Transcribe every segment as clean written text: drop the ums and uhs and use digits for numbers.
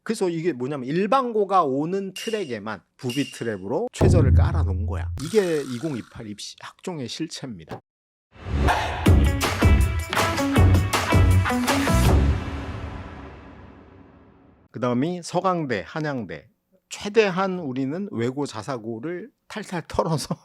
그래서 이게 뭐냐면 일반고가 오는 트랙에만 부비 트랩으로 최저를 깔아 놓은 거야. 이게 2028 입시 학종의 실체입니다. 그 다음이 서강대, 한양대. 최대한 우리는 외고 자사고를 탈탈 털어서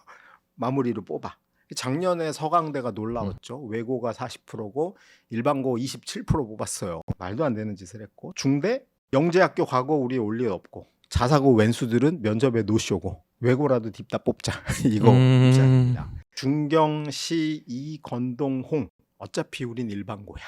마무리로 뽑아. 작년에 서강대가 놀라웠죠. 외고가 40%고 일반고 27% 뽑았어요. 말도 안 되는 짓을 했고, 중대 영재학교 과거 우리 올 일 없고, 자사고 왼수들은 면접에 노쇼고, 외고라도 딥다 뽑자. 이거 입장입니다. 중경시 이건동홍, 어차피 우린 일반고야.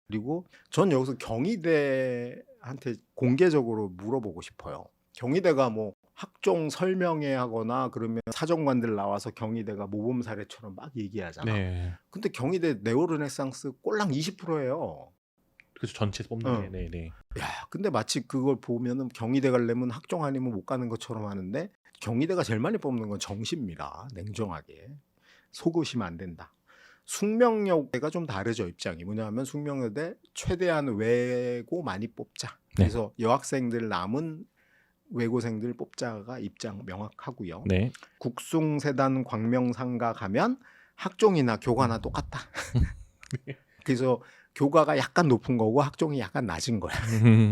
그리고 전 여기서 경희대한테 공개적으로 물어보고 싶어요. 경희대가 뭐 학종 설명회 하거나 그러면 사정관들 나와서 경희대가 모범 사례처럼 막 얘기하잖아. 네. 근데 경희대 네오르네상스 꼴랑 20%예요. 그래서 전체 뽑는 게. 네. 야, 근데 마치 그걸 보면은 경희대 가려면 학종 아니면 못 가는 것처럼 하는데 경희대가 제일 많이 뽑는 건 정시입니다. 냉정하게. 속으시면 안 된다. 숙명여대가 좀 다르죠. 입장이 뭐냐면 숙명여대 최대한 외고 많이 뽑자. 그래서 여학생들 남은 외고생들 뽑자가 입장 명확하고요. 네. 국숭세단 광명상가 가면 학종이나 교과나 똑같다. 그래서 교과가 약간 높은 거고 학종이 약간 낮은 거야.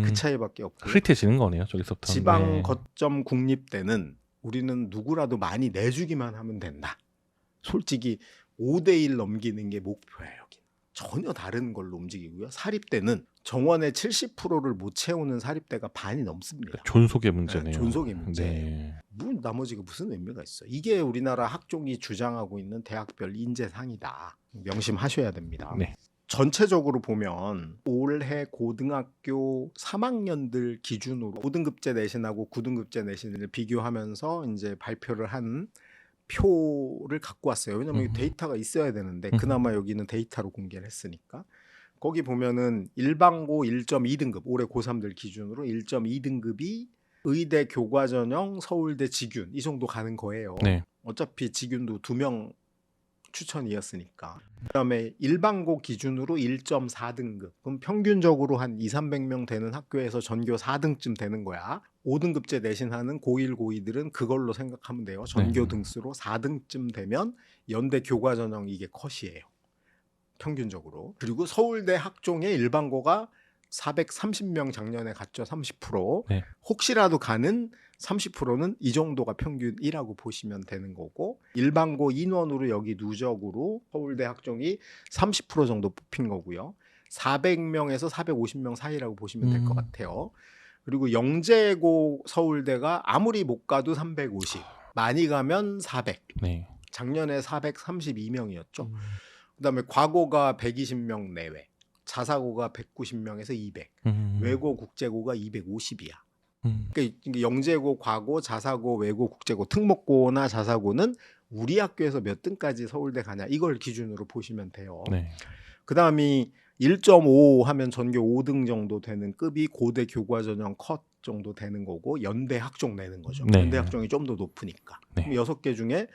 그 차이밖에 없고. 흐릿해지는 거네요. 저기서부터. 지방 거점 국립대는 우리는 누구라도 많이 내주기만 하면 된다. 솔직히 5대1 넘기는 게 목표예요. 여기. 전혀 다른 걸로 움직이고요. 사립대는 정원의 70%를 못 채우는 사립대가 반이 넘습니다. 그러니까 존속의 문제네요. 네, 존속의 문제. 네. 나머지가 무슨 의미가 있어. 이게 우리나라 학종이 주장하고 있는 대학별 인재상이다. 명심하셔야 됩니다. 네. 전체적으로 보면 올해 고등학교 3학년들 기준으로 5등급제 내신하고 9등급제 내신을 비교하면서 이제 발표를 한 표를 갖고 왔어요. 왜냐면 데이터가 있어야 되는데 그나마 여기는 데이터로 공개를 했으니까. 거기 보면은 일반고 1.2등급 올해 고3들 기준으로 1.2등급이 의대 교과전형 서울대 직윤 이 정도 가는 거예요. 네. 어차피 직윤도 2명 추천이었으니까. 그다음에 일반고 기준으로 1.4등급. 그럼 평균적으로 한 200~300명 되는 학교에서 전교 4등쯤 되는 거야. 5등급제 내신하는 고1, 고2들은 그걸로 생각하면 돼요. 전교 등수로 4등쯤 되면 연대 교과전형 이게 컷이에요. 평균적으로. 그리고 서울대 학종의 일반고가 430명 작년에 갔죠. 30%. 네. 혹시라도 가는 30%는 이 정도가 평균이라고 보시면 되는 거고 일반고 인원으로 여기 누적으로 서울대 학종이 30% 정도 뽑힌 거고요. 400명에서 450명 사이라고 보시면 될 것 같아요. 그리고 영재고 서울대가 아무리 못 가도 350, 많이 가면 400. 네. 작년에 432명이었죠. 그다음에 과고가 120명 내외, 자사고가 190명에서 200, 외고 국제고가 250이야. 그러니까 영재고, 과고, 자사고, 외고, 국제고, 특목고나 자사고는 우리 학교에서 몇 등까지 서울대 가냐 이걸 기준으로 보시면 돼요. 네. 그다음이 1.5 하면 전교 5등 정도 되는 급이 고대 교과전형 컷 정도 되는 거고 연대 학종 내는 거죠. 네. 연대 학종이 좀 더 높으니까. 네. 그럼 6개 중에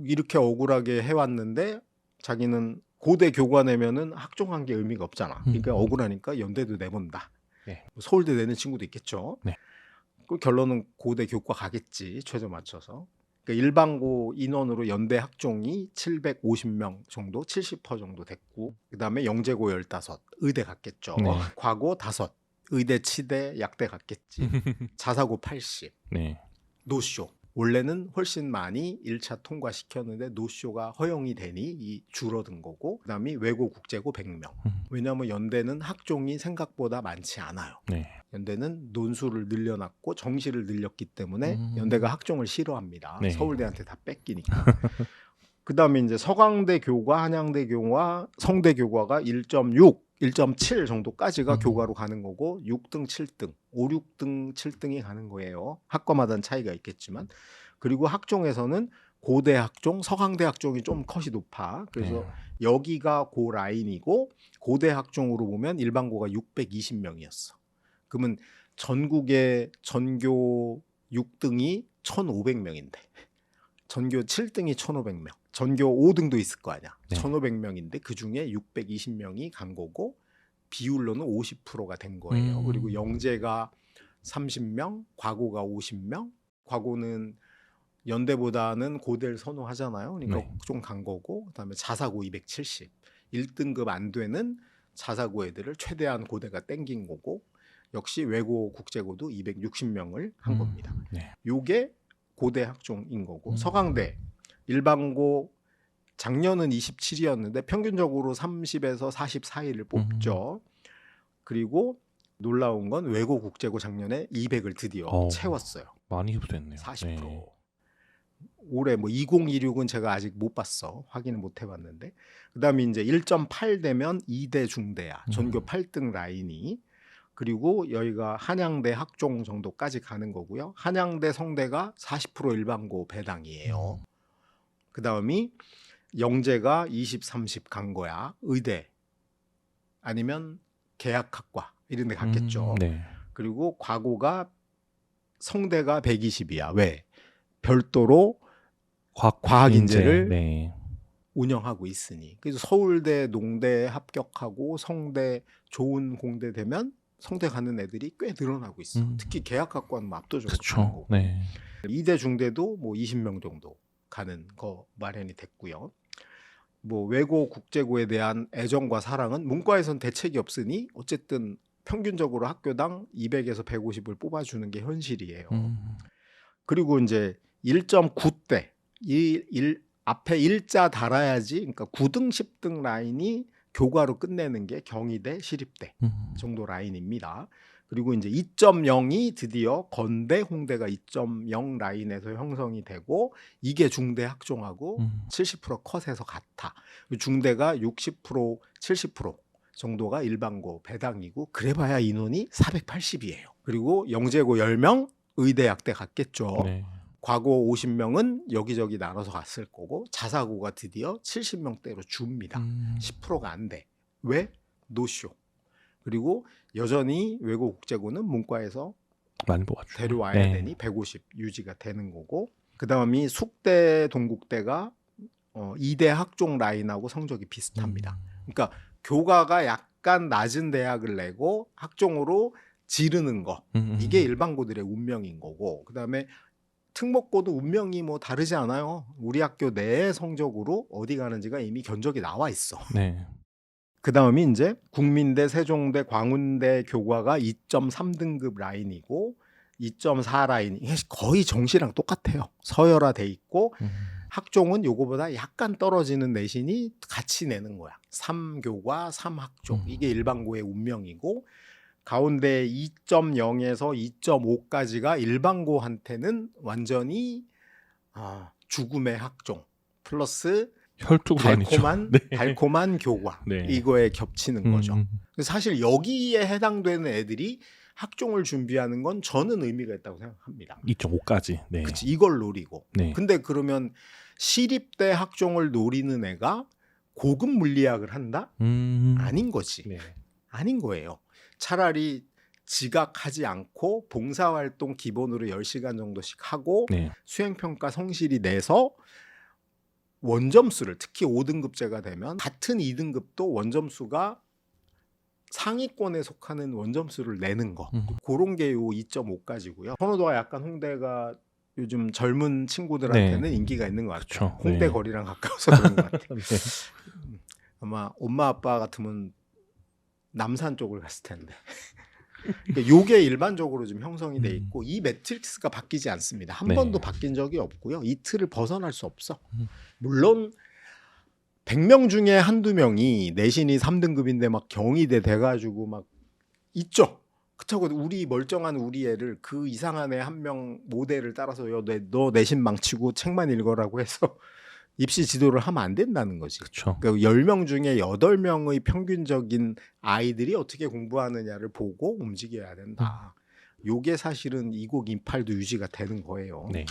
이렇게 억울하게 해왔는데 자기는 고대 교과 내면은 학종한 게 의미가 없잖아. 그러니까 억울하니까 연대도 내본다. 네. 서울대 내는 친구도 있겠죠. 네. 그 결론은 고대 교과 가겠지. 최저 맞춰서. 그러니까 일반고 인원으로 연대 학종이 750명 정도, 70% 정도 됐고 그다음에 영재고 15, 의대 갔겠죠. 네. 과고 5, 의대 치대 약대 갔겠지. 자사고 80. 네. 노쇼. 원래는 훨씬 많이 1차 통과시켰는데 노쇼가 허용이 되니 이 줄어든 거고 그다음에 외고 국제고 100명. 왜냐하면 연대는 학종이 생각보다 많지 않아요. 네. 연대는 논술을 늘려놨고 정시를 늘렸기 때문에 연대가 학종을 싫어합니다. 네. 서울대한테 다 뺏기니까. 그다음에 이제 서강대 교과, 한양대 교과, 성대 교과가 1.6, 1.7 정도까지가 교과로 가는 거고 6등, 7등, 5, 6등, 7등이 가는 거예요. 학과마다는 차이가 있겠지만. 그리고 학종에서는 고대 학종, 서강대 학종이 좀 컷이 높아. 그래서 여기가 고 라인이고 고대 학종으로 보면 일반고가 620명이었어. 그러면 전국의 전교 6등이 1,500명인데 전교 7등이 1,500명. 전교 5등도 있을 거 아니야. 네. 1,500명인데 그중에 620명이 간 거고 비율로는 50%가 된 거예요. 그리고 영재가 30명, 과고가 50명. 과고는 연대보다는 고대를 선호하잖아요. 그러니까 네. 좀 간 거고, 그다음에 자사고 270. 1등급 안 되는 자사고 애들을 최대한 고대가 땡긴 거고, 역시 외고 국제고도 260명을 한 겁니다. 네. 요게 고대 학종인 거고, 음. 서강대 일반고 작년은 27이었는데 평균적으로 30에서 44일을 뽑죠. 그리고 놀라운 건 외고 국제고 작년에 200을 드디어 채웠어요. 많이 흡수했네요. 40%. 네. 올해 뭐 2026은 제가 아직 못 봤어. 확인을 못 해봤는데. 그다음에 이제 1.8 되면 2대 중대야. 전교 8등 라인이. 그리고 여기가 한양대 학종 정도까지 가는 거고요. 한양대 성대가 40% 일반고 배당이에요. 그다음이 영재가 20, 30 간 거야. 의대 아니면 계약학과 이런 데 갔겠죠. 네. 그리고 과고가 성대가 120이야. 왜? 별도로 과학인재를 네. 운영하고 있으니. 그래서 서울대, 농대 합격하고 성대 좋은 공대 되면 성대 가는 애들이 꽤 늘어나고 있어. 특히 계약학과는 압도적으로 가는 거고. 네. 이대 중대도 뭐 20명 정도 가는 거 마련이 됐고요. 뭐 외고 국제고에 대한 애정과 사랑은 문과에선 대책이 없으니 어쨌든 평균적으로 학교당 200에서 150을 뽑아주는 게 현실이에요. 그리고 이제 1.9대 앞에 일자 달아야지, 그러니까 9등 10등 라인이 교과로 끝내는 게 경희대 시립대 정도 라인입니다. 그리고 이제 2.0이 드디어 건대 홍대가 2.0 라인에서 형성이 되고, 이게 중대 학종하고 70% 컷에서 같아. 중대가 60% 70% 정도가 일반고 배당이고, 그래봐야 인원이 480이에요. 그리고 영재고 10명 의대약대 갔겠죠. 네. 과고 50명은 여기저기 나눠서 갔을 거고, 자사고가 드디어 70명대로 줍니다. 10%가 안 돼. 왜? 노쇼. 그리고 여전히 외고 국제고는 문과에서 많이 뽑아주죠. 데려와야 네. 되니 150 유지가 되는 거고, 그 다음이 숙대 동국대가 2대 학종 라인하고 성적이 비슷합니다. 그러니까 교과가 약간 낮은 대학을 내고 학종으로 지르는 거, 이게 일반고들의 운명인 거고, 그 다음에 특목고도 운명이 뭐 다르지 않아요. 우리 학교 내 성적으로 어디 가는지가 이미 견적이 나와 있어. 네. 그 다음이 이제 국민대, 세종대, 광운대 교과가 2.3등급 라인이고 2.4 라인이 거의 정시랑 똑같아요. 서열화돼 있고, 학종은 요거보다 약간 떨어지는 내신이 같이 내는 거야. 3교과 3학종. 이게 일반고의 운명이고, 가운데 2.0에서 2.5까지가 일반고한테는 완전히 죽음의 학종 플러스 혈투가 아니죠. 달콤한 교과, 네. 이거에 겹치는 거죠. 사실 여기에 해당되는 애들이 학종을 준비하는 건 저는 의미가 있다고 생각합니다. 2.5까지. 네. 그치, 이걸 노리고. 네. 근데 그러면 시립대 학종을 노리는 애가 고급 물리학을 한다? 아닌 거지. 네. 아닌 거예요. 차라리 지각하지 않고 봉사활동 기본으로 10시간 정도씩 하고, 네. 수행평가 성실히 내서 원점수를, 특히 5등급제가 되면 같은 2등급도 원점수가 상위권에 속하는 원점수를 내는 거. 그런 게 요 2.5까지고요. 선호도가 약간 홍대가 요즘 젊은 친구들한테는 인기가 있는 것 같아요. 그쵸. 홍대 네. 거리랑 가까워서 그런 것 같아요. 네. 아마 엄마 아빠 같으면 남산 쪽을 갔을 텐데. 그러니까 요게 일반적으로 좀 형성이 돼 있고, 이 매트릭스가 바뀌지 않습니다. 한 네. 번도 바뀐 적이 없고요. 이 틀을 벗어날 수 없어. 물론 100명 중에 한두 명이 내신이 3등급인데 막 경희대 돼가지고 막 있죠. 그렇다고 우리 멀쩡한 우리 애를 그 이상한 애 한 명 모델을 따라서 너 내신 망치고 책만 읽어라고 해서 입시 지도를 하면 안 된다는 거지. 그렇죠. 그러니까 10명 중에 8명의 평균적인 아이들이 어떻게 공부하느냐를 보고 움직여야 된다. 요게 사실은 2028도 유지가 되는 거예요. 네.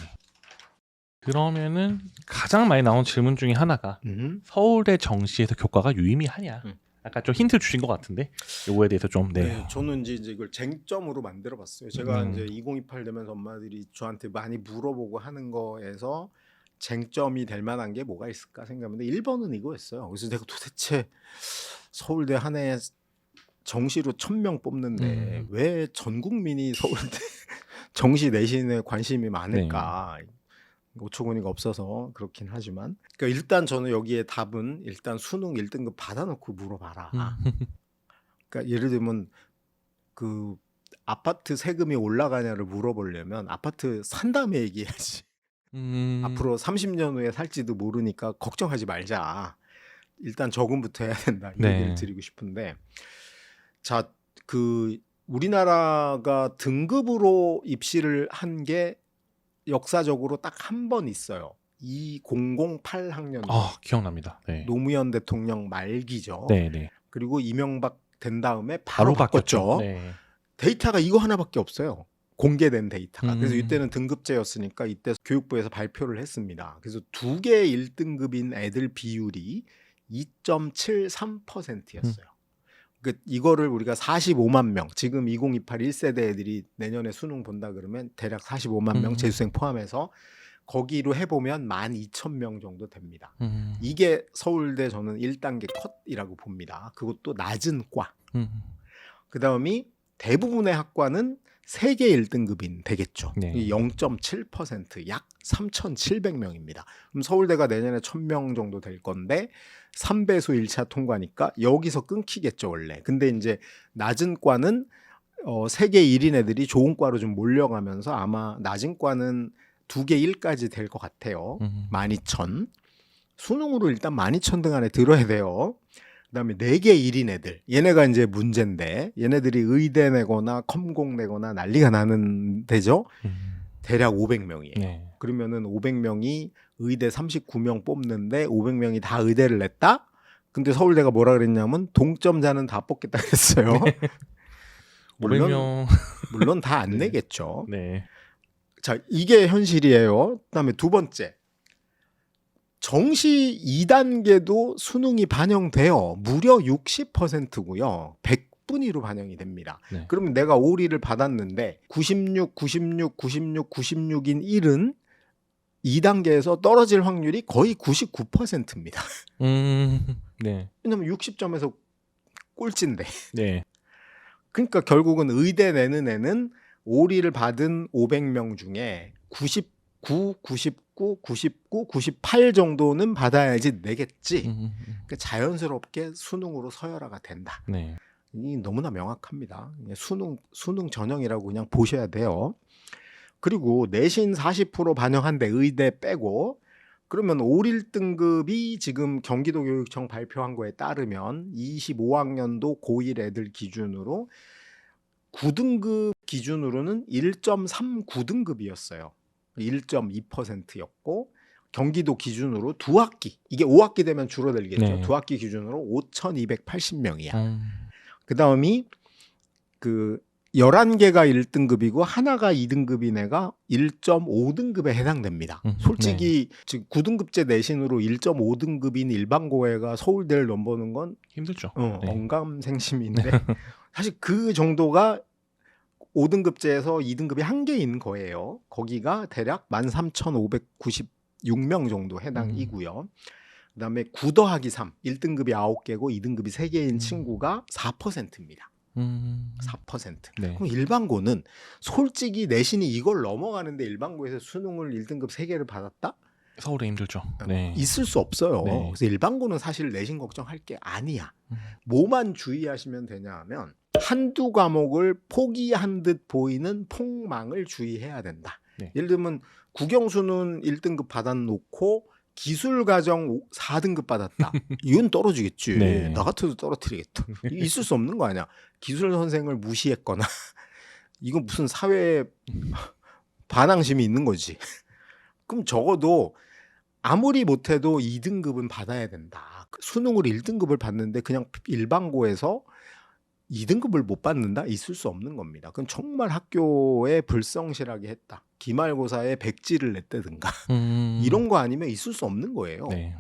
그러면은 가장 많이 나온 질문 중에 하나가 서울대 정시에서 교과가 유의미하냐? 아까 좀 힌트 주신 것 같은데 요거에 대해서 좀 네, 저는 이제 이걸 쟁점으로 만들어봤어요. 제가 이제 2028 되면서 엄마들이 저한테 많이 물어보고 하는 거에서 쟁점이 될 만한 게 뭐가 있을까 생각했는데 1번은 이거였어요. 그래서 내가 도대체 서울대 한 해 정시로 1000명 뽑는데 왜 전 국민이 서울대 정시 내신에 관심이 많을까? 오초구니가 없어서 그렇긴 하지만, 그러니까 일단 저는 여기에 답은 일단 수능 1등급 받아놓고 물어봐라. 그러니까 예를 들면 그 아파트 세금이 올라가냐를 물어보려면 아파트 산 다음에 얘기해야지. 앞으로 30년 후에 살지도 모르니까 걱정하지 말자. 일단 적응부터 해야 된다. 이 얘기를 드리고 싶은데, 자, 그 우리나라가 등급으로 입시를 한 게 역사적으로 딱 한 번 있어요. 2008 학년도. 기억납니다. 네. 노무현 대통령 말기죠. 네. 그리고 이명박 된 다음에 바로 바꿨죠. 네. 데이터가 이거 하나밖에 없어요. 공개된 데이터가. 그래서 이때는 등급제였으니까 이때 교육부에서 발표를 했습니다. 그래서 두 개 1등급인 애들 비율이 2.73%였어요. 이거를 우리가 45만 명, 지금 2028 1세대 애들이 내년에 수능 본다 그러면 대략 45만 명 재수생 포함해서 거기로 해보면 12,000명 정도 됩니다. 이게 서울대 저는 1단계 컷이라고 봅니다. 그것도 낮은 과. 그 다음이 대부분의 학과는 세계 1등급인 되겠죠. 네. 0.7%, 약 3,700명입니다. 그럼 서울대가 내년에 1,000명 정도 될 건데 3배수 1차 통과니까 여기서 끊기겠죠 원래. 근데 이제 낮은 과는 세계 1인 애들이 좋은 과로 좀 몰려가면서 아마 낮은 과는 2개 1까지 될 것 같아요. 12,000. 수능으로 일단 12,000등 안에 들어야 돼요. 그다음에 4개 1인 애들. 얘네가 이제 문제인데 얘네들이 의대 내거나 컴공 내거나 난리가 나는 데죠. 대략 500명이에요. 네. 그러면은 500명이 의대 39명 뽑는데 500명이 다 의대를 냈다? 근데 서울대가 뭐라 그랬냐면 동점자는 다 뽑겠다 그랬어요. 네. 물론 다 안 네. 내겠죠. 네. 자, 이게 현실이에요. 그다음에 두 번째. 정시 2단계도 수능이 반영돼요. 무려 60%고요. 100분위로 반영이 됩니다. 네. 그러면 내가 오리를 받았는데 96, 96, 96, 96인 1은 2단계에서 떨어질 확률이 거의 99%입니다. 네. 왜냐면 60점에서 꼴찌인데. 네. 그러니까 결국은 의대 내는 애는 오리를 받은 500명 중에 99, 99, 99, 98 정도는 받아야지 내겠지. 그러니까 자연스럽게 수능으로 서열화가 된다. 네. 이 너무나 명확합니다. 수능 전형이라고 그냥 보셔야 돼요. 그리고 내신 40% 반영한데 의대 빼고, 그러면 5, 1등급이 지금 경기도교육청 발표한 거에 따르면 25학년도 고1 애들 기준으로 9등급 기준으로는 1.39등급이었어요. 1.2%였고 경기도 기준으로 두 학기, 이게 5학기 되면 줄어들겠죠. 네. 두 학기 기준으로 5,280명이야. 그 다음이 그 11개가 1등급이고 하나가 2등급인 애가 1.5등급에 해당됩니다. 솔직히 지금 9등급제 내신으로 1.5등급인 일반고애가 서울대를 넘보는 건 힘들죠. 네. 언감생심인데 사실 그 정도가 5등급제에서 2등급이 한 개인 거예요. 거기가 대략 13,596명 정도 해당이고요. 그다음에 9 더하기 3, 1등급이 9개고 2등급이 3개인 친구가 4%입니다. 4%. 네. 그럼 일반고는 솔직히 내신이 이걸 넘어가는데 일반고에서 수능을 1등급 3개를 받았다? 서울에 힘들죠. 네. 있을 수 없어요. 네. 그래서 일반고는 사실 내신 걱정할 게 아니야. 뭐만 주의하시면 되냐 하면 한두 과목을 포기한 듯 보이는 폭망을 주의해야 된다. 네. 예를 들면 국영수는 1등급 받아놓고 기술과정 4등급 받았다. 이건 떨어지겠지. 네. 나 같아도 떨어뜨리겠다. 있을 수 없는 거 아니야. 기술 선생을 무시했거나 이건 무슨 사회 반항심이 있는 거지. 그럼 적어도 아무리 못해도 2등급은 받아야 된다. 수능으로 1등급을 받는데 그냥 일반고에서 2등급을 못 받는다? 있을 수 없는 겁니다. 그건 정말 학교에 불성실하게 했다. 기말고사에 백지를 냈다든가 이런 거 아니면 있을 수 없는 거예요. 네.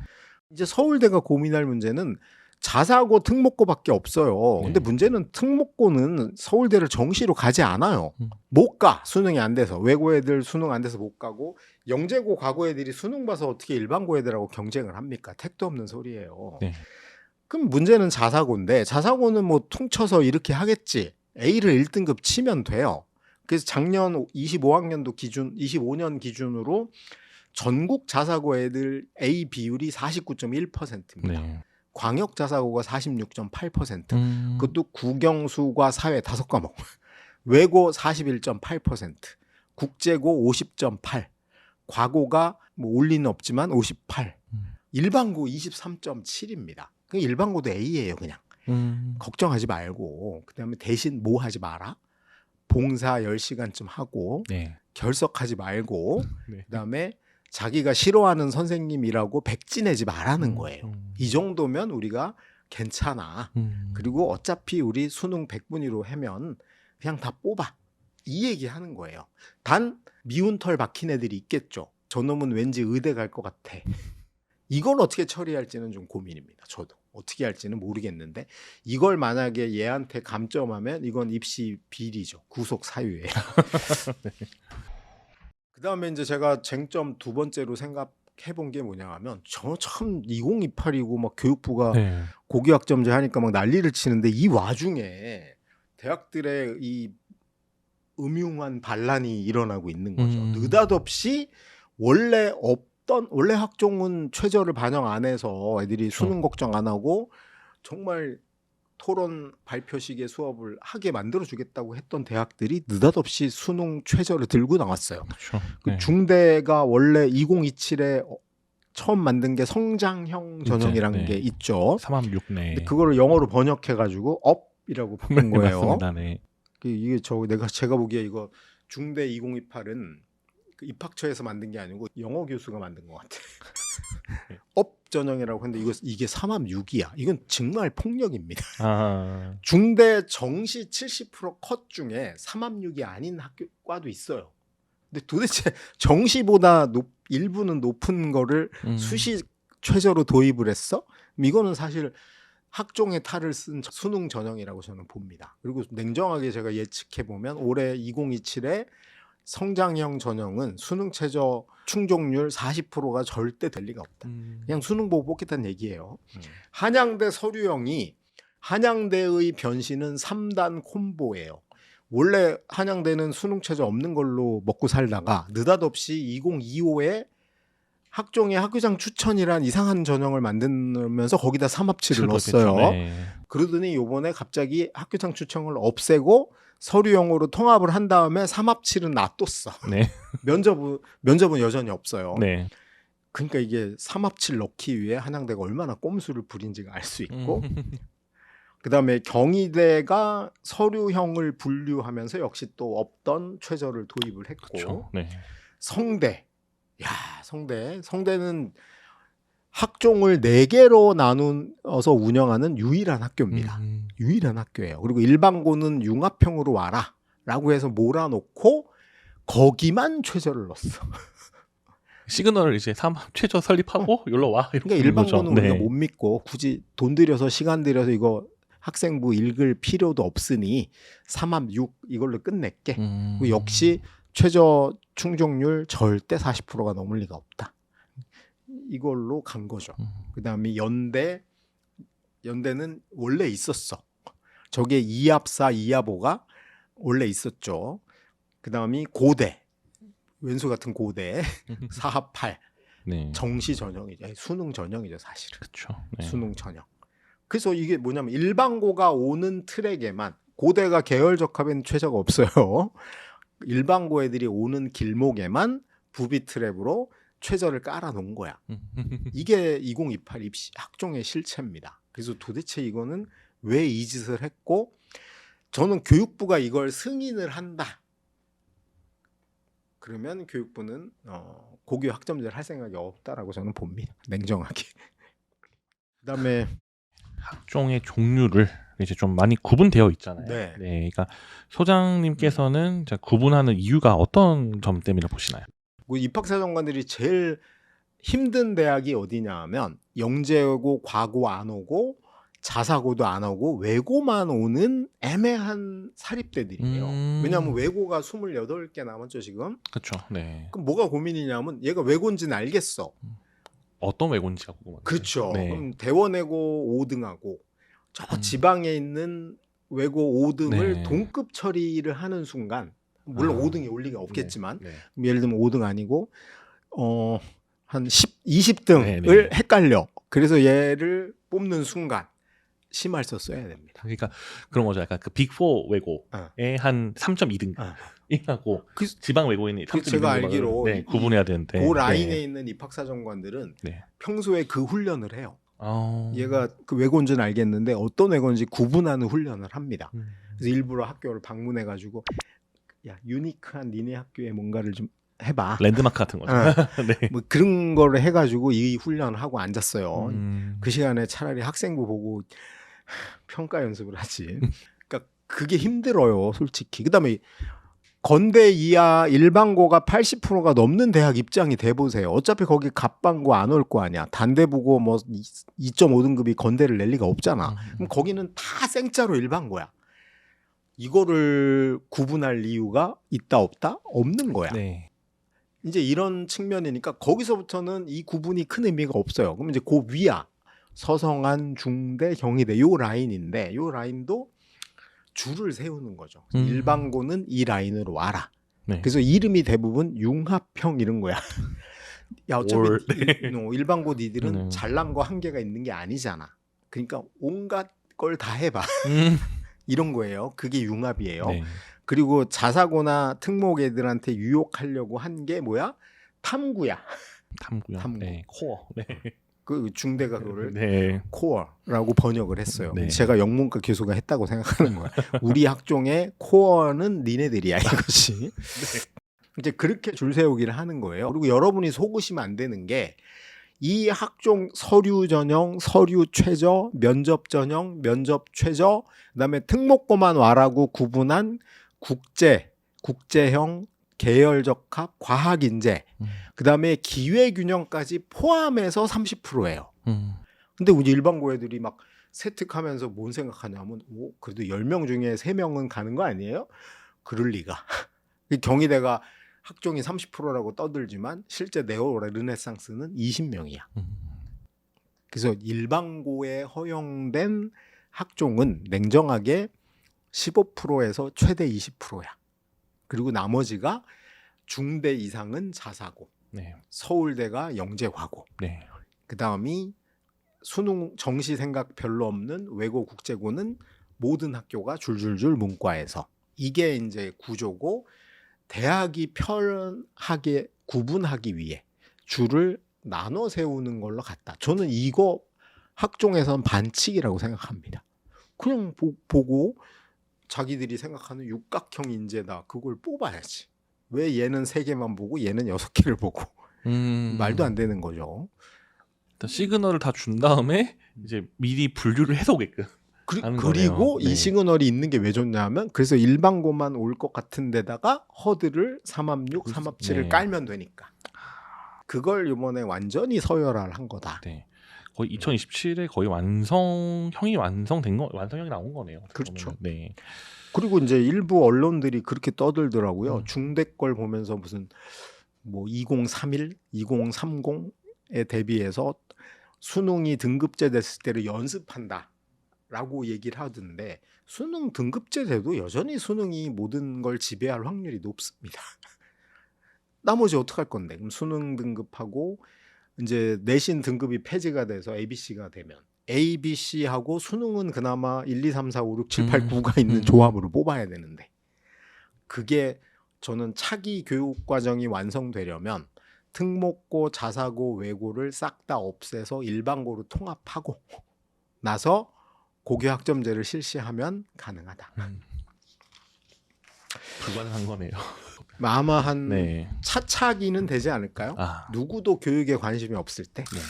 이제 서울대가 고민할 문제는 자사고 특목고밖에 없어요. 근데 문제는 특목고는 서울대를 정시로 가지 않아요. 못 가. 수능이 안 돼서. 외고 애들 수능 안 돼서 못 가고 영재고 과고 애들이 수능 봐서 어떻게 일반고 애들하고 경쟁을 합니까? 택도 없는 소리예요. 네. 그럼 문제는 자사고인데 자사고는 뭐 퉁쳐서 이렇게 하겠지. A를 1등급 치면 돼요. 그래서 작년 25학년도 기준 25년 기준으로 전국 자사고 애들 A 비율이 49.1%입니다. 네. 광역 자사고가 46.8%. 그것도 국영수과 사회 5과목. 외고 41.8%. 국제고 50.8. 과고가 뭐 올리는 없지만 58. 일반고 23.7입니다. 그 일반고도 A예요, 그냥. 걱정하지 말고 그다음에 대신 뭐 하지 마라. 봉사 10시간쯤 하고 네. 결석하지 말고 네. 그다음에 자기가 싫어하는 선생님이라고 백지내지 말라는 거예요. 이 정도면 우리가 괜찮아. 그리고 어차피 우리 수능 100분위로 하면 그냥 다 뽑아. 이 얘기하는 거예요. 단 미운 털 박힌 애들이 있겠죠. 저놈은 왠지 의대 갈 것 같아. 이걸 어떻게 처리할지는 좀 고민입니다. 저도 어떻게 할지는 모르겠는데 이걸 만약에 얘한테 감점하면 이건 입시 비리죠. 구속 사유예요. 네. 그다음에 이제 제가 쟁점 두 번째로 생각해 본 게 뭐냐 하면 저 참 2028이고 막 교육부가 네. 고교학점제 하니까 막 난리를 치는데 이 와중에 대학들의 이 음흉한 반란이 일어나고 있는 거죠. 느닷없이 원래 학종은 최저를 반영 안 해서 애들이 수능 걱정 안 하고 정말 토론 발표식의 수업을 하게 만들어 주겠다고 했던 대학들이 느닷없이 수능 최저를 들고 나왔어요. 그렇죠. 그 네. 중대가 원래 2027에 처음 만든 게 성장형 전형이라는 네. 게 있죠. 3학년 6. 네. 근데 그거를 영어로 번역해 가지고 업이라고 바꾼 거예요. 맞습니다. 네. 이게 제가 보기에 이거 중대 2028은 그 입학처에서 만든 게 아니고 영어 교수가 만든 것 같아. 업 전형이라고 했는데 이게 3합 6이야. 이건 정말 폭력입니다. 아. 중대 정시 70% 컷 중에 3합 6이 아닌 학교과도 있어요. 근데 도대체 정시보다 일부는 높은 거를 수시 최저로 도입을 했어? 그럼 이거는 사실 학종의 탈을 쓴 수능 전형이라고 저는 봅니다. 그리고 냉정하게 제가 예측해 보면 올해 2027에 성장형 전형은 수능 최저 충족률 40%가 절대 될 리가 없다. 그냥 수능 보고 뽑겠다는 얘기예요. 한양대 서류형이 한양대의 변신은 3단 콤보예요. 원래 한양대는 수능 최저 없는 걸로 먹고 살다가 느닷없이 2025에 학종의 학교장 추천이란 이상한 전형을 만들면서 거기다 3합치를 넣었어요. 네. 그러더니 요번에 갑자기 학교장 추천을 없애고 서류형으로 통합을 한 다음에 3합치는 놔뒀어. 네. 면접은 여전히 없어요. 네. 그러니까 이게 3합치를 넣기 위해 한양대가 얼마나 꼼수를 부린지가 알 수 있고 그다음에 경희대가 서류형을 분류하면서 역시 또 없던 최저를 도입을 했고 그렇죠. 네. 성대는 학종을 4개로 나누어서 운영하는 유일한 학교입니다. 유일한 학교예요. 그리고 일반고는 융합형으로 와라 라고 해서 몰아놓고 거기만 최저를 넣었어. 시그널을 이제 최저 설립하고 여기로 와. 그러니까 일반고는 거죠. 우리가 네. 못 믿고 굳이 돈 들여서 시간 들여서 이거 학생부 읽을 필요도 없으니 3합 6 이걸로 끝낼게. 그리고 역시 최저 충족률 절대 40%가 넘을 리가 없다. 이걸로 간 거죠. 그다음에 연대는 원래 있었어. 저게 2합 4, 2합 5가 원래 있었죠. 그다음이 고대, 왼수 같은 고대 4합 8 네. 정시 전형이죠. 수능 전형이죠, 사실은. 그렇죠. 네. 수능 전형. 그래서 이게 뭐냐면 일반고가 오는 트랙에만 고대가 계열 적합에는 최저가 없어요. 일반고 애들이 오는 길목에만 부비 트랩으로 최저를 깔아놓은 거야. 이게 2028 입시 학종의 실체입니다. 그래서 도대체 이거는 왜 이 짓을 했고 저는 교육부가 이걸 승인을 한다. 그러면 교육부는 고교 학점제를 할 생각이 없다라고 저는 봅니다. 냉정하게. 그다음에 학종의 종류를 이제 좀 많이 구분되어 있잖아요. 네. 그러니까 소장님께서는 구분하는 이유가 어떤 점 때문에 보시나요? 입학사정관들이 제일 힘든 대학이 어디냐 하면 영재고 과고 안 오고 자사고도 안 오고 외고만 오는 애매한 사립대들이에요. 왜냐하면 외고가 28개 남았죠 지금. 그렇죠. 네. 그럼 뭐가 고민이냐면 얘가 외고인지는 알겠어. 어떤 외고인지가 궁금해요. 그렇죠. 네. 그럼 대원외고 5등하고 저 지방에 있는 외고 5등을 네. 동급 처리를 하는 순간 물론 5등이 올 리가 없겠지만 네. 예를 들면 5등 아니고 한 20등을 네. 헷갈려. 그래서 얘를 뽑는 순간 심할서 써야 됩니다. 그러니까 그런 거죠. 약간 그 빅4 외고에 한 3.2등 하고 그 지방 외고인이 3.2등 제가 알기로 네, 구분해야 되는데 그 라인에 네. 있는 입학사정관들은 네. 평소에 그 훈련을 해요. 얘가 그 외고인지는 알겠는데 어떤 외고인지 구분하는 훈련을 합니다. 그래서 일부러 학교를 방문해가지고 야 유니크한 니네 학교에 뭔가를 좀 해봐. 랜드마크 같은 거죠. 네. 뭐 그런 거를 해가지고 이 훈련을 하고 앉았어요. 그 시간에 차라리 학생부 보고 평가 연습을 하지. 그러니까 그게 힘들어요, 솔직히. 그다음에 건대 이하 일반고가 80%가 넘는 대학 입장이 돼 보세요. 어차피 거기 갑방고 안 올 거 아니야. 단대부고 뭐 2.5등급이 건대를 낼 리가 없잖아. 그럼 거기는 다 생짜로 일반고야. 이거를 구분할 이유가 있다 없다? 없는 거야. 네. 이제 이런 측면이니까 거기서부터는 이 구분이 큰 의미가 없어요. 그럼 이제 그 위야 서성한, 중대, 경희대 요 라인인데 요 라인도 줄을 세우는 거죠. 일반고는 이 라인으로 와라. 네. 그래서 이름이 대부분 융합형 이런 거야. 야 어차피 일반고 니들은 잘난 거 한계가 있는 게 아니잖아. 그러니까 온갖 걸 다 해봐. 이런 거예요. 그게 융합이에요. 네. 그리고 자사고나 특목 애들한테 유혹하려고 한 게 뭐야? 탐구야. 탐구. 네. 코어. 네. 그 중대가 그거를 네. 코어라고 번역을 했어요. 네. 제가 영문과 교수가 했다고 생각하는 거야. 우리 학종의 코어는 니네들이야 이것이. 네. 이제 그렇게 줄 세우기를 하는 거예요. 그리고 여러분이 속으시면 안 되는 게 이 학종 서류 전형, 서류 최저, 면접 전형, 면접 최저, 그다음에 특목고만 와라고 구분한 국제형, 계열적합, 과학인재, 그다음에 기회균형까지 포함해서 30%예요. 근데 우리 일반고 애들이 막 세특하면서 뭔 생각하냐면 그래도 10명 중에 3명은 가는 거 아니에요? 그럴 리가. 경희대가 학종이 30%라고 떠들지만 실제 네오 르네상스는 20명이야. 그래서 일반고에 허용된 학종은 냉정하게 15%에서 최대 20%야. 그리고 나머지가 중대 이상은 자사고, 네. 서울대가 영재과고, 네. 그 다음이 수능 정시 생각 별로 없는 외고 국제고는 모든 학교가 줄줄줄 문과에서. 이게 이제 구조고 대학이 편하게 구분하기 위해 줄을 나눠 세우는 걸로 갔다. 저는 이거 학종에선 반칙이라고 생각합니다. 그냥 보고 자기들이 생각하는 육각형 인재다. 그걸 뽑아야지. 왜 얘는 3개만 보고 얘는 6개를 보고. 말도 안 되는 거죠. 일단 시그널을 다 준 다음에 이제 미리 분류를 해서 오게끔. 그리고 이 시그널이 있는 게 왜 좋냐면 그래서 일반고만 올 것 같은 데다가 허들을 3합6, 3합7을 깔면 되니까. 그걸 이번에 완전히 서열화한 거다. 네. 거의 2027에 거의 완성형이 나온 거네요. 그렇죠. 보면. 네. 그리고 이제 일부 언론들이 그렇게 떠들더라고요. 중대 걸 보면서 무슨 뭐 2031, 2030에 대비해서 수능이 등급제 됐을 때를 연습한다. 라고 얘기를 하던데 수능 등급제 돼도 여전히 수능이 모든 걸 지배할 확률이 높습니다. 나머지 어떡할 건데? 그럼 수능 등급하고 이제 내신 등급이 폐지가 돼서 ABC가 되면 ABC하고 수능은 그나마 1, 2, 3, 4, 5, 6, 7, 8, 9가 있는 조합으로 뽑아야 되는데 그게 저는 차기 교육 과정이 완성되려면 특목고, 자사고, 외고를 싹 다 없애서 일반고로 통합하고 나서 고교 학점제를 실시하면 가능하다. 불가능한 거네요. 아마 한 차차기는 되지 않을까요? 누구도 교육에 관심이 없을 때. 네.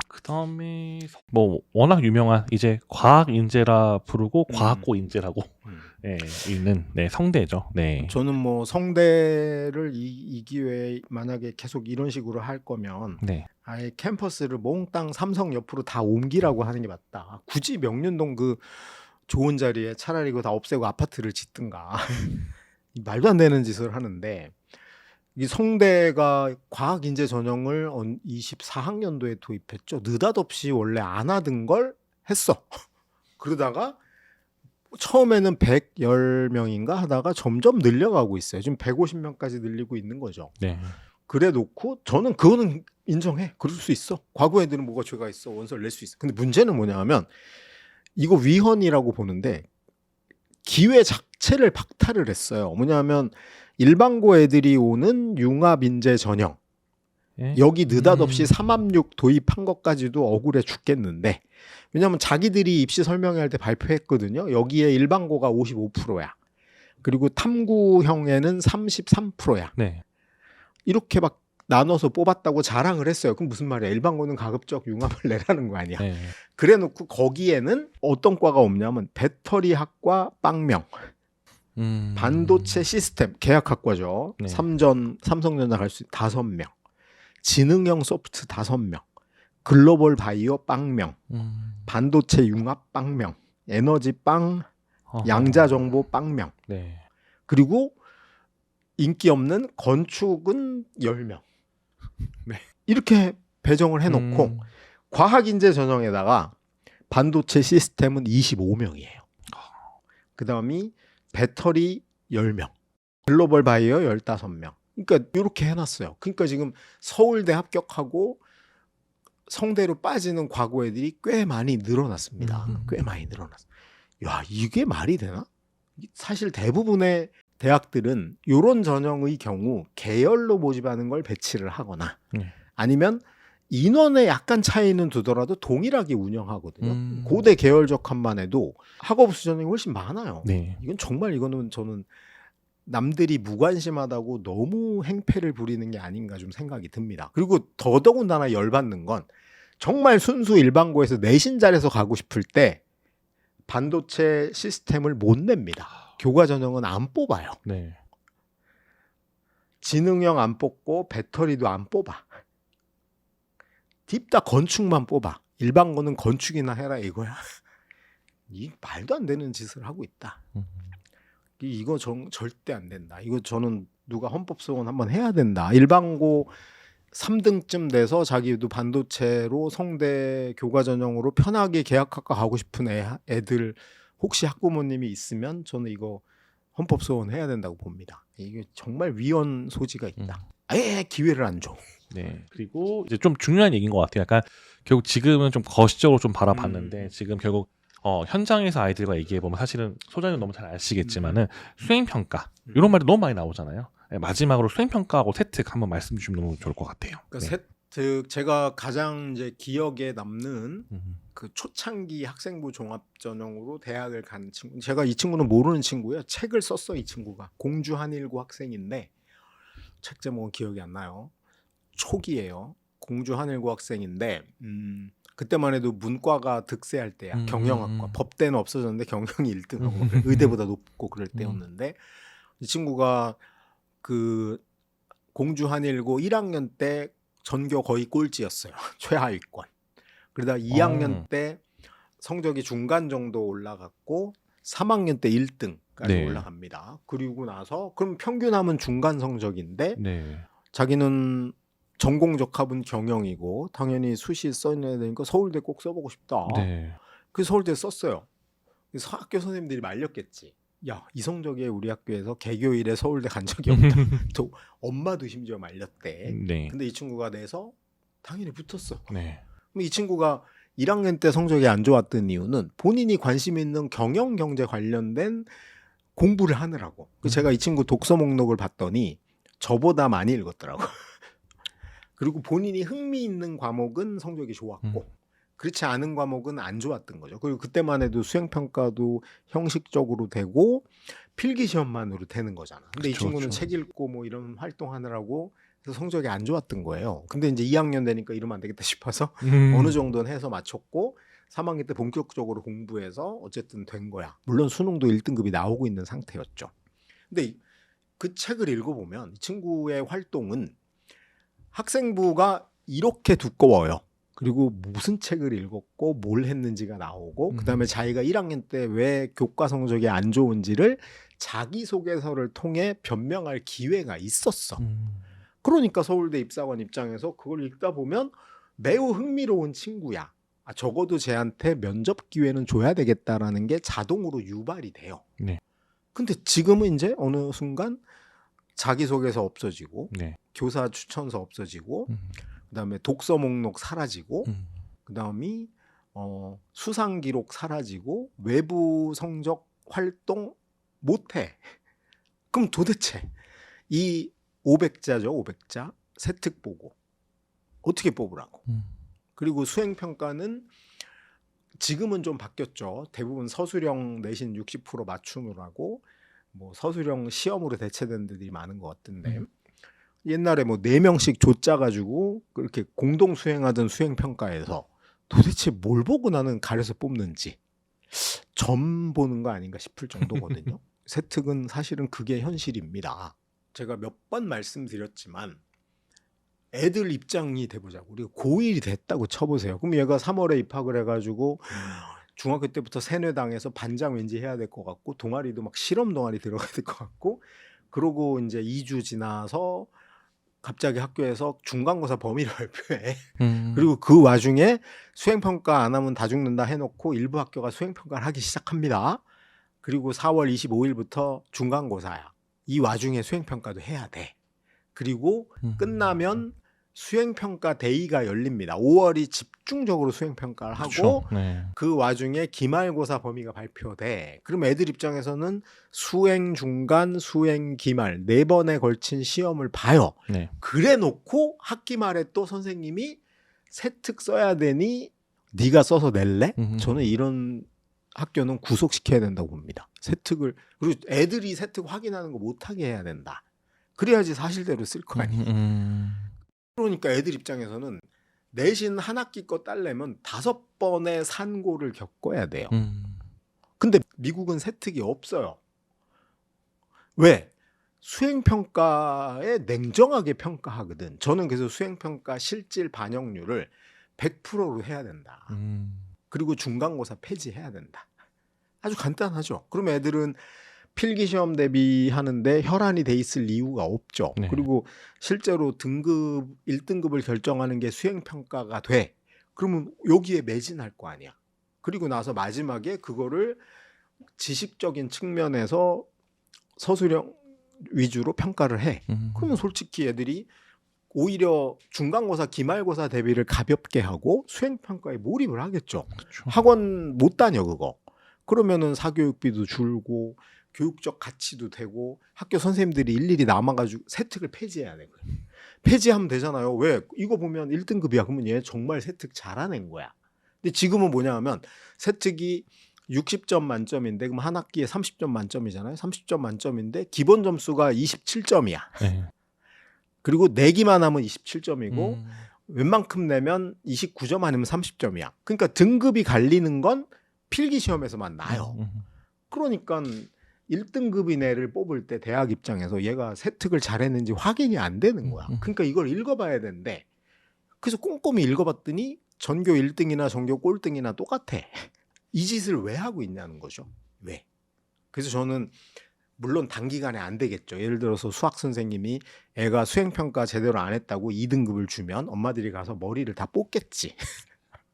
그다음에 뭐 워낙 유명한 이제 과학 인재라 부르고 과학고 인재라고 있는 성대죠. 네. 저는 뭐 성대를 이 기회에 만약에 계속 이런 식으로 할 거면 아예 캠퍼스를 몽땅 삼성 옆으로 다 옮기라고 하는 게 맞다. 굳이 명륜동 그 좋은 자리에 차라리 그거 다 없애고 아파트를 짓든가. 말도 안 되는 짓을 하는데 이 성대가 과학인재 전형을 24학년도에 도입했죠. 느닷없이 원래 안 하던 걸 했어. 그러다가 처음에는 110명인가 하다가 점점 늘려가고 있어요. 지금 150명까지 늘리고 있는 거죠. 네. 그래 놓고 저는 그거는 인정해. 그럴 수 있어. 과거 애들은 뭐가 죄가 있어. 원서를 낼 수 있어. 근데 문제는 뭐냐 하면 이거 위헌이라고 보는데 기회 자체를 박탈을 했어요. 뭐냐면 일반고 애들이 오는 융합인재 전형 예? 여기 느닷없이 3합육 도입한 것까지도 억울해 죽겠는데 왜냐하면 자기들이 입시 설명회 할 때 발표했거든요. 여기에 일반고가 55%야. 그리고 탐구형에는 33%야. 네. 이렇게 막 나눠서 뽑았다고 자랑을 했어요. 그럼 무슨 말이야? 일반고는 가급적 융합을 내라는 거 아니야. 네. 그래 놓고 거기에는 어떤 과가 없냐면 배터리학과 빵명, 반도체 시스템 계약학과죠. 네. 삼성전자 갈 수 있는 5명, 지능형 소프트 5명, 글로벌 바이오 빵명, 반도체 융합 빵명, 에너지 빵, 양자정보 빵명. 네. 그리고 인기 없는 건축은 10명. 네. 이렇게 배정을 해놓고 과학인재 전형에다가 반도체 시스템은 25명이에요. 그 다음이 배터리 10명, 글로벌 바이오 15명. 그러니까 이렇게 해놨어요. 그러니까 지금 서울대 합격하고 성대로 빠지는 과거 애들이 꽤 많이 늘어났습니다. 꽤 많이 늘어났어요. 야, 이게 말이 되나? 사실 대부분의 대학들은 이런 전형의 경우 계열로 모집하는 걸 배치를 하거나 아니면 인원에 약간 차이는 두더라도 동일하게 운영하거든요. 고대 계열적한만 해도 학업수 전형이 훨씬 많아요. 네. 이거는 저는 남들이 무관심하다고 너무 행패를 부리는 게 아닌가 좀 생각이 듭니다. 그리고 더더군다나 열받는 건 정말 순수 일반고에서 내신 잘해서 가고 싶을 때 반도체 시스템을 못 냅니다. 교과 전형은 안 뽑아요. 네. 지능형 안 뽑고 배터리도 안 뽑아. 딥다 건축만 뽑아. 일반고는 건축이나 해라 이거야. 이 말도 안 되는 짓을 하고 있다. 이거 절대 안 된다. 이거 저는 누가 헌법소원 한번 해야 된다. 일반고 3등쯤 돼서 자기도 반도체로 성대 교과 전형으로 편하게 계약학과 가고 싶은 애들 혹시 학부모님이 있으면 저는 이거 헌법소원 해야 된다고 봅니다. 이게 정말 위헌 소지가 있다. 아예 기회를 안 줘. 네. 그리고 이제 좀 중요한 얘기인 것 같아요. 약간 결국 지금은 좀 거시적으로 좀 바라봤는데 지금 결국 현장에서 아이들과 얘기해 보면 사실은 소장님 너무 잘 아시겠지만은 수행 평가 이런 말이 너무 많이 나오잖아요. 네, 마지막으로 수행 평가하고 세특 한번 말씀 주시면 너무 좋을 것 같아요. 그러니까 네. 세특 제가 가장 이제 기억에 남는 그 초창기 학생부 종합 전형으로 대학을 간 친구. 제가 이 친구는 모르는 친구예요. 책을 썼어 이 친구가. 공주 한일고 학생인데 책 제목은 기억이 안 나요. 초기예요. 공주 한일고 학생인데 그때만 해도 문과가 득세할 때야. 경영학과. 법대는 없어졌는데 경영이 1등하고 의대보다 높고 그럴 때였는데 이 친구가 그 공주 한일고 1학년 때 전교 거의 꼴찌였어요. 최하위권. 그러다 2학년 때 성적이 중간 정도 올라갔고 3학년 때 1등까지 네. 올라갑니다. 그리고 나서 그럼 평균하면 중간 성적인데 네. 자기는 전공 적합은 경영이고 당연히 수시 써야 되니까 서울대 꼭 써보고 싶다. 네. 그래서 서울대 썼어요. 그래서 학교 선생님들이 말렸겠지. 야, 이 성적에 우리 학교에서 개교일에 서울대 간 적이 없다. 또 엄마도 심지어 말렸대. 네. 근데 이 친구가 내서 당연히 붙었어. 네. 그럼 이 친구가 1학년 때 성적이 안 좋았던 이유는 본인이 관심 있는 경영 경제 관련된 공부를 하느라고. 제가 이 친구 독서 목록을 봤더니 저보다 많이 읽었더라고. 그리고 본인이 흥미 있는 과목은 성적이 좋았고 그렇지 않은 과목은 안 좋았던 거죠. 그리고 그때만 해도 수행평가도 형식적으로 되고 필기시험만으로 되는 거잖아. 근데 그쵸, 이 친구는 그쵸. 책 읽고 뭐 이런 활동하느라고 그래서 성적이 안 좋았던 거예요. 근데 이제 2학년 되니까 이러면 안 되겠다 싶어서 어느 정도는 해서 맞췄고 3학년 때 본격적으로 공부해서 어쨌든 된 거야. 물론 수능도 1등급이 나오고 있는 상태였죠. 근데 그 책을 읽어보면 이 친구의 활동은 학생부가 이렇게 두꺼워요. 그리고 무슨 책을 읽었고 뭘 했는지가 나오고 그다음에 자기가 1학년 때 왜 교과 성적이 안 좋은지를 자기소개서를 통해 변명할 기회가 있었어. 그러니까 서울대 입사관 입장에서 그걸 읽다 보면 매우 흥미로운 친구야. 적어도 쟤한테 면접 기회는 줘야 되겠다라는 게 자동으로 유발이 돼요. 네. 근데 지금은 이제 어느 순간 자기소개서 없어지고 네. 교사 추천서 없어지고 음. 그다음에 독서 목록 사라지고 음. 그다음이 수상 기록 사라지고 외부 성적 활동 못해. 그럼 도대체 이 500자죠, 500자 세특 보고 어떻게 뽑으라고? 그리고 수행 평가는 지금은 좀 바뀌었죠. 대부분 서술형 내신 60% 맞춤으로 하고 뭐 서술형 시험으로 대체된 데들이 많은 것 같은데 옛날에 뭐 4명씩 조 짜가지고 그렇게 공동 수행하던 수행 평가에서 도대체 뭘 보고 나는 가려서 뽑는지 점 보는 거 아닌가 싶을 정도거든요. 세특은 사실은 그게 현실입니다. 제가 몇 번 말씀드렸지만 애들 입장이 돼보자고. 우리가 고1이 됐다고 쳐보세요. 그럼 얘가 3월에 입학을 해가지고 중학교 때부터 세뇌당해서 반장 왠지 해야 될 것 같고 동아리도 막 실험 동아리 들어가야 될 것 같고 그러고 이제 2주 지나서 갑자기 학교에서 중간고사 범위를 발표해. 그리고 그 와중에 수행평가 안 하면 다 죽는다 해놓고 일부 학교가 수행평가를 하기 시작합니다. 그리고 4월 25일부터 중간고사야. 이 와중에 수행평가도 해야 돼. 그리고 끝나면 수행평가 데이가 열립니다. 5월이 집중적으로 수행평가를 하고 그쵸. 네. 그 와중에 기말고사 범위가 발표돼. 그럼 애들 입장에서는 수행 중간, 수행 기말 4번에 걸친 시험을 봐요. 네. 그래 놓고 학기 말에 또 선생님이 세특 써야 되니 네가 써서 낼래? 저는 이런 학교는 구속시켜야 된다고 봅니다. 세특을. 그리고 애들이 세특 확인하는 거 못하게 해야 된다. 그래야지 사실대로 쓸 거 아니에요. 그러니까 애들 입장에서는 내신 한 학기 거 딸려면 5번의 산고를 겪어야 돼요. 근데 미국은 세특이 없어요. 왜? 수행평가에 냉정하게 평가하거든. 저는 그래서 수행평가 실질 반영률을 100%로 해야 된다. 그리고 중간고사 폐지해야 된다. 아주 간단하죠. 그럼 애들은 필기시험 대비하는데 혈안이 돼 있을 이유가 없죠. 네. 그리고 실제로 등급 1등급을 결정하는 게 수행평가가 돼. 그러면 여기에 매진할 거 아니야. 그리고 나서 마지막에 그거를 지식적인 측면에서 서술형 위주로 평가를 해. 그러면 솔직히 애들이 오히려 중간고사, 기말고사 대비를 가볍게 하고 수행평가에 몰입을 하겠죠. 그쵸. 학원 못 다녀 그거. 그러면은 사교육비도 줄고 교육적 가치도 되고 학교 선생님들이 일일이 남아가지고 세특을 폐지해야 돼. 폐지하면 되잖아요. 왜? 이거 보면 1등급이야. 그러면 얘 정말 세특 잘하는 거야. 근데 지금은 뭐냐 하면 세특이 60점 만점인데 그럼 한 학기에 30점 만점이잖아요. 30점 만점인데 기본 점수가 27점이야. 네. 그리고 내기만 하면 27점이고 웬만큼 내면 29점 아니면 30점이야. 그러니까 등급이 갈리는 건 필기시험에서만 나요. 그러니까 1등급인 애를 뽑을 때 대학 입장에서 얘가 세특을 잘했는지 확인이 안 되는 거야. 그러니까 이걸 읽어봐야 되는데 그래서 꼼꼼히 읽어봤더니 전교 1등이나 전교 꼴등이나 똑같아. 이 짓을 왜 하고 있냐는 거죠. 왜? 그래서 저는 물론 단기간에 안 되겠죠. 예를 들어서 수학 선생님이 애가 수행평가 제대로 안 했다고 2등급을 주면 엄마들이 가서 머리를 다 뽑겠지.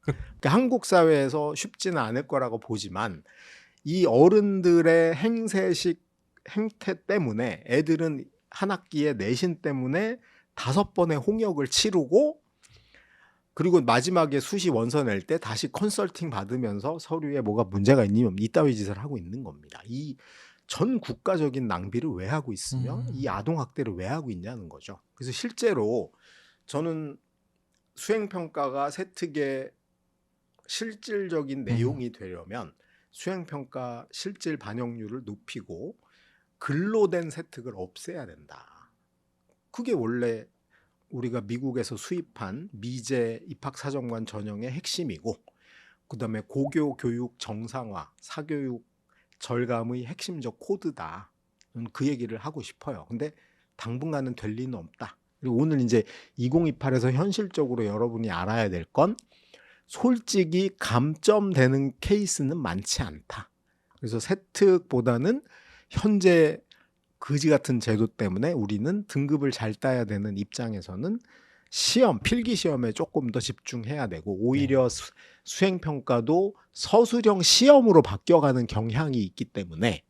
그러니까 한국 사회에서 쉽지는 않을 거라고 보지만 이 어른들의 행세식 행태 때문에 애들은 한 학기에 내신 때문에 5번의 홍역을 치르고 그리고 마지막에 수시 원서 낼 때 다시 컨설팅 받으면서 서류에 뭐가 문제가 있니? 이따위 짓을 하고 있는 겁니다. 이 전 국가적인 낭비를 왜 하고 있으며 이 아동학대를 왜 하고 있냐는 거죠. 그래서 실제로 저는 수행평가가 세특의 실질적인 내용이 되려면 수행평가 실질 반영률을 높이고 글로 된 세특을 없애야 된다. 그게 원래 우리가 미국에서 수입한 미제 입학사정관 전형의 핵심이고 그다음에 고교 교육 정상화, 사교육 절감의 핵심적 코드다. 저는 그 얘기를 하고 싶어요. 근데 당분간은 될 리는 없다. 그리고 오늘 이제 2028에서 현실적으로 여러분이 알아야 될 건 솔직히 감점되는 케이스는 많지 않다. 그래서 세특보다는 현재 거지 같은 제도 때문에 우리는 등급을 잘 따야 되는 입장에서는 시험, 필기 시험에 조금 더 집중해야 되고 오히려 수행 평가도 서술형 시험으로 바뀌어가는 경향이 있기 때문에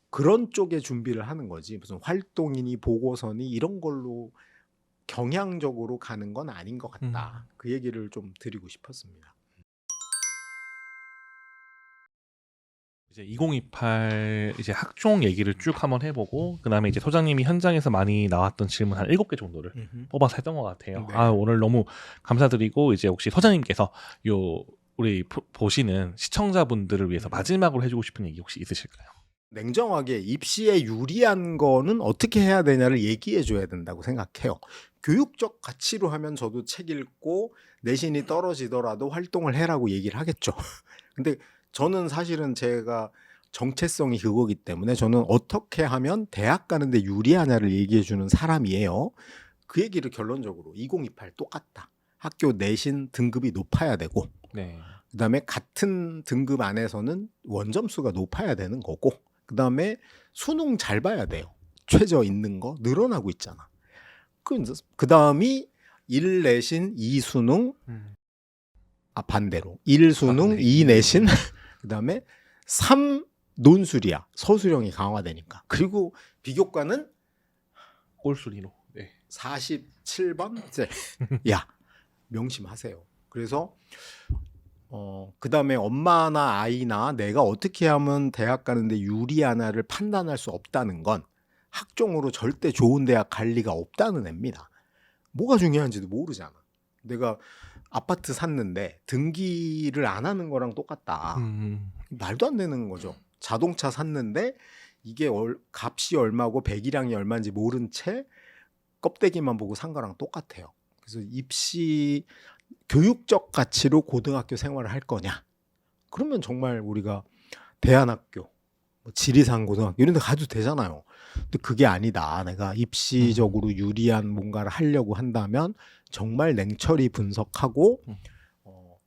그런 쪽에 준비를 하는 거지. 무슨 활동이니 보고서니 이런 걸로 경향적으로 가는 건 아닌 것 같다. 그 얘기를 좀 드리고 싶었습니다. 이제 2028 이제 학종 얘기를 쭉 한번 해보고 그다음에 이제 소장님이 현장에서 많이 나왔던 질문 한 7개 정도를 뽑아서 했던 것 같아요. 네. 아, 오늘 너무 감사드리고 이제 혹시 소장님께서 요 우리 보시는 시청자분들을 위해서 마지막으로 해주고 싶은 얘기 혹시 있으실까요? 냉정하게 입시에 유리한 거는 어떻게 해야 되냐를 얘기해 줘야 된다고 생각해요. 교육적 가치로 하면 저도 책 읽고 내신이 떨어지더라도 활동을 해라고 얘기를 하겠죠. 근데 저는 사실은 제가 정체성이 그거기 때문에 저는 어떻게 하면 대학 가는데 유리하냐를 얘기해 주는 사람이에요. 그 얘기를 결론적으로 2028 똑같다. 학교 내신 등급이 높아야 되고 네. 그다음에 같은 등급 안에서는 원점수가 높아야 되는 거고 그다음에 수능 잘 봐야 돼요. 최저 있는 거 늘어나고 있잖아. 그다음이 1 내신 2 수능 반대로 1 수능 네. 2 내신 그다음에 3 논술이야. 서술형이 강화되니까. 그리고 비교과는 꼴순위로. 네. 47번째. 야, 명심하세요. 그래서 그다음에 엄마나 아이나 내가 어떻게 하면 대학 가는데 유리하나를 판단할 수 없다는 건 학종으로 절대 좋은 대학 갈 리가 없다는 애입니다. 뭐가 중요한지도 모르잖아. 내가 아파트 샀는데 등기를 안 하는 거랑 똑같다. 말도 안 되는 거죠. 자동차 샀는데 이게 값이 얼마고 배기량이 얼마인지 모른 채 껍데기만 보고 산 거랑 똑같아요. 그래서 입시 교육적 가치로 고등학교 생활을 할 거냐? 그러면 정말 우리가 대안학교, 지리산 고등학교 이런 데 가도 되잖아요. 근데 그게 아니다. 내가 입시적으로 유리한 뭔가를 하려고 한다면 정말 냉철히 분석하고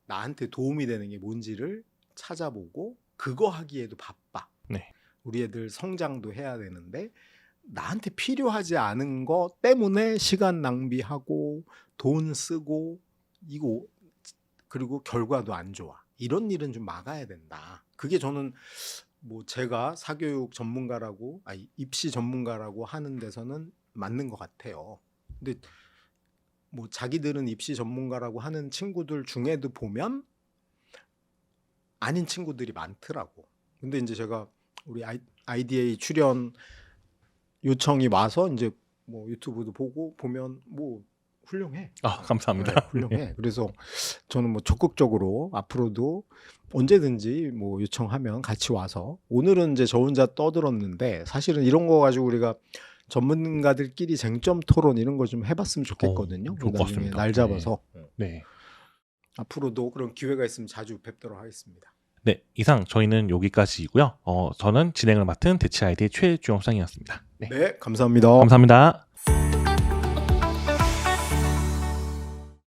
나한테 도움이 되는 게 뭔지를 찾아보고 그거 하기에도 바빠. 네. 우리 애들 성장도 해야 되는데 나한테 필요하지 않은 거 때문에 시간 낭비하고 돈 쓰고 이거 그리고 결과도 안 좋아. 이런 일은 좀 막아야 된다. 그게 저는 뭐 제가 사교육 전문가라고 입시 전문가라고 하는 데서는 맞는 것 같아요. 근데 뭐 자기들은 입시 전문가라고 하는 친구들 중에도 보면 아닌 친구들이 많더라고. 근데 이제 제가 우리 IDA 출연 요청이 와서 이제 뭐 유튜브도 보고 보면 뭐 훌륭해. 아, 감사합니다. 네, 훌륭해. 그래서 저는 뭐 적극적으로 앞으로도 언제든지 뭐 요청하면 같이 와서 오늘은 이제 저 혼자 떠들었는데 사실은 이런 거 가지고 우리가 전문가들끼리 쟁점 토론 이런 거 좀 해봤으면 좋겠거든요. 좋을 것 같습니다. 날 잡아서 네. 앞으로도 그런 기회가 있으면 자주 뵙도록 하겠습니다. 네, 이상 저희는 여기까지이고요. 저는 진행을 맡은 대치 아이디의 최주영 수장이었습니다. 네. 네, 감사합니다. 감사합니다.